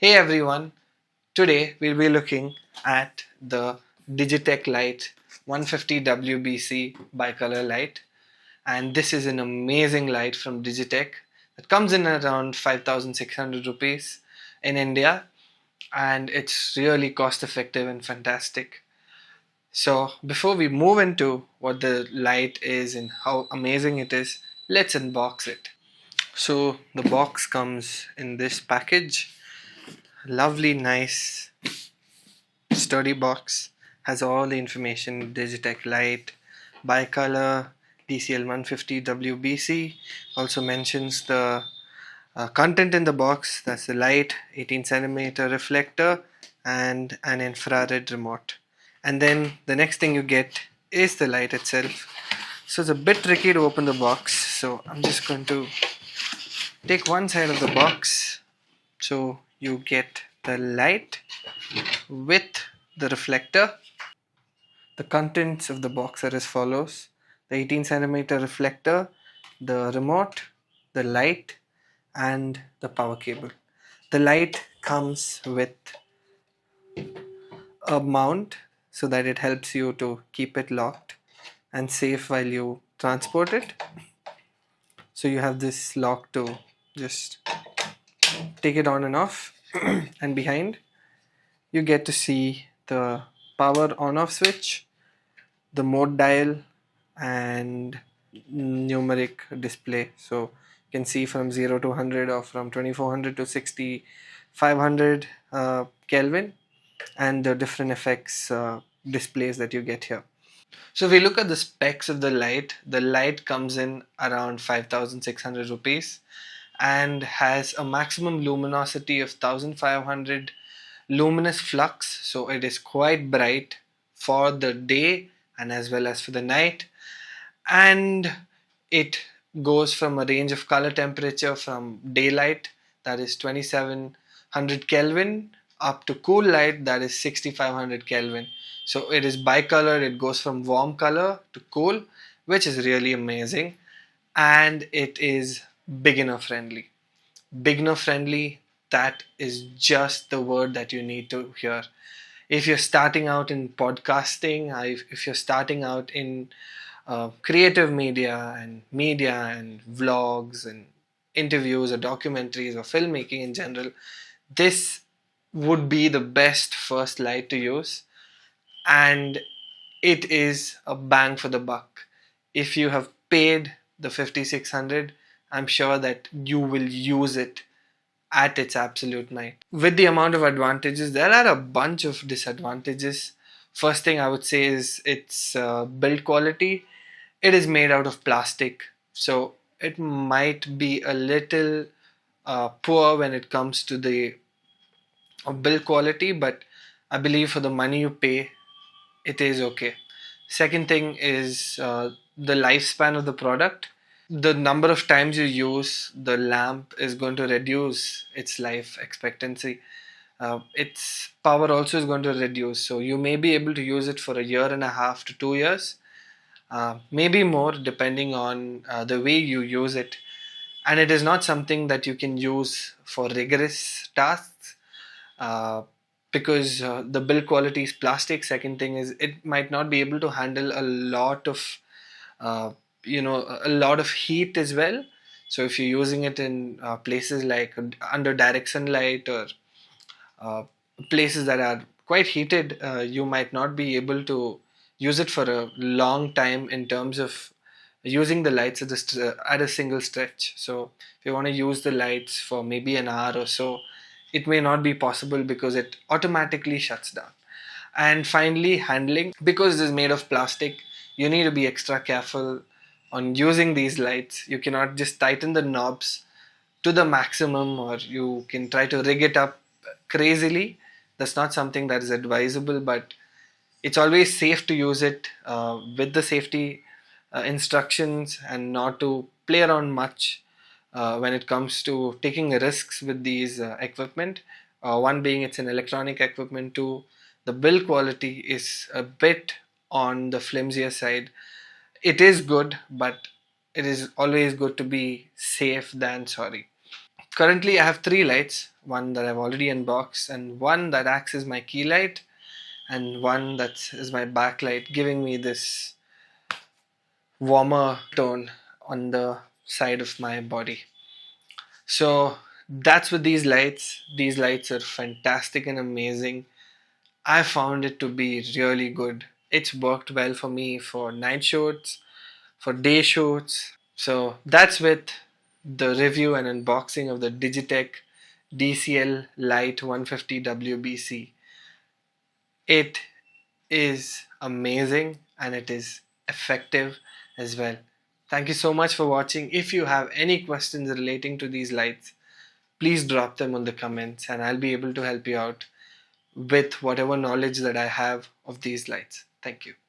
Hey everyone, today we'll be looking at the Digitech Lite 150 WBC bicolor light, and this is an amazing light from Digitech that comes in around 5,600 rupees in India, and it's really cost effective and fantastic. So before we move into what the light is and how amazing it is, let's unbox it. So the box comes in this package. Lovely, nice, sturdy box. Has all the information: Digitech Lite, bicolor, TCL 150 WBC. Also mentions the content in the box. That's the light, 18 centimeter reflector, and an infrared remote. And then the next thing you get is the light itself. So it's a bit tricky to open the box. So I'm just going to take one side of the box. So you get the light with the reflector. The contents of the box are as follows: the 18 centimeter reflector, the remote, the light, and the power cable. The light comes with a mount so that it helps you to keep it locked and safe while you transport it. So you have this lock to just take it on and off. And behind, you get to see the power on off switch, the mode dial, and numeric display. So you can see from 0 to 100 or from 2400 to 6500 Kelvin, and the different effects displays that you get here. So if we look at the specs of the light comes in around 5,600 rupees and has a maximum luminosity of 1500 luminous flux. So it is quite bright for the day and as well as for the night. And it goes from a range of color temperature from daylight, that is 2700 Kelvin, up to cool light, that is 6500 Kelvin. So it is bicolor. It goes from warm color to cool, which is really amazing. And it is beginner friendly. Beginner friendly, that is just the word that you need to hear. If you're starting out in podcasting, if you're starting out in creative media and vlogs and interviews or documentaries or filmmaking in general, this would be the best first light to use. And it is a bang for the buck. If you have paid the 5600, I'm sure that you will use it at its absolute night. With the amount of advantages, there are a bunch of disadvantages. First thing I would say is its build quality. It is made out of plastic, so it might be a little poor when it comes to the build quality, but I believe for the money you pay, it is okay. Second thing is the lifespan of the product. The number of times you use the lamp is going to reduce its life expectancy. Its power also is going to reduce, so you may be able to use it for a year and a half to 2 years, maybe more, depending on the way you use it. And it is not something that you can use for rigorous tasks, uh, because the build quality is plastic. Second thing is it might not be able to handle a lot of uh, a lot of heat as well. So if you're using it in places like under direct sunlight or uh, places that are quite heated, you might not be able to use it for a long time in terms of using the lights at a single stretch. So if you want to use the lights for maybe an hour or so, it may not be possible because it automatically shuts down. And finally, handling. Because it is made of plastic, you need to be extra careful on using these lights. You cannot just tighten the knobs to the maximum, or you can try to rig it up crazily. That's not something that is advisable, but it's always safe to use it with the safety instructions and not to play around much when it comes to taking risks with these equipment. One being it's an electronic equipment. Two, the build quality is a bit on the flimsier side. It is good, but it is always good to be safe than sorry. Currently I have three lights, one that I've already unboxed, and one that acts as my key light, and one that is my backlight, giving me this warmer tone on the side of my body. So that's with these lights. These lights are fantastic and amazing. I found it to be really good. It's worked well for me for night shoots, for day shoots. So that's with the review and unboxing of the Digitech DCL Lite 150 WBC. It is amazing and it is effective as well. Thank you so much for watching. If you have any questions relating to these lights, please drop them on the comments and I'll be able to help you out with whatever knowledge that I have of these lights. Thank you.